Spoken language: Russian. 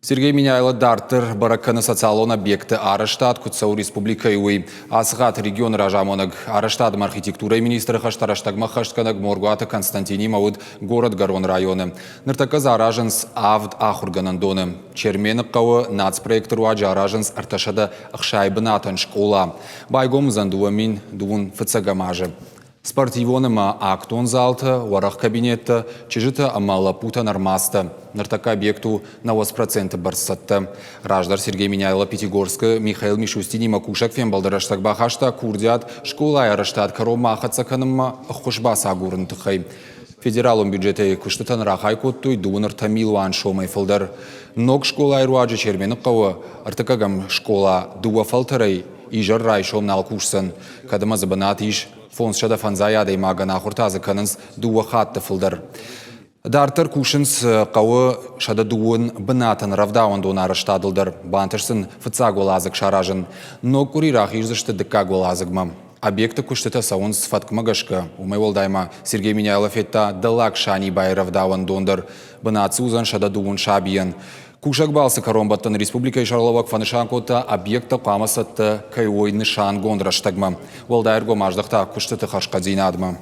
Сергей Миняйло дартыр бараканы социалон объекты Араштат Кутсау Республика Иуи. Асгат регион Ражамонаг Араштадом архитектурой министра Хаштараштагма Хаштканаг Моргуата Константини Мауд город Гарон районы. Ныртака Араженс Авд Ахурганандоны. Черменок кавы нацпроект Руаджа Араженс Арташада Ахшайбнатан школа. Байгом зандуамин дун фацагамажи. Спортивоныма актон залта, варах кабинетта, чижита амала пута нормаста. Нартака объекту на 8% барсатта. Раждар Сергей Миняйло Пятигорска, Михаил Мишустини Макушак Фембалдараштак Бахашта, Курдиат, школа Араштат Карома Хацаканама Хушбаса Агурнтхай. Федералом бюджете куштатан рахай коттуй дуыныр тамилуан шомай фылдар. Ног школа айруаджи черменыққауы, артакагам школа дуа фалтарай, ижар рай шомнал кушсан. Кадама забанат иш фонс шада фанзаядай магана хуртазы канынс дуа хатты фылдар. Дартыр кушынс қауы шада дуын бынатын равдауан дона араштадылдар. Бантырсын фыца голазык шаражын. Но курирах ижзышты дыка голазыгмам. Объекты куштыта саун сфаткмагашка. Умай волдайма Сергей Миняйлов етта далак шани бай равдауан дондар. Бынатсы узан шада дуын шабиян. Кушак балсы Каромбаттан республика Шарловак фанышанкота объекта қамасатты кайой нышан гондраштагма. Волдайрго маждақта куштыты хашқа дейнадма.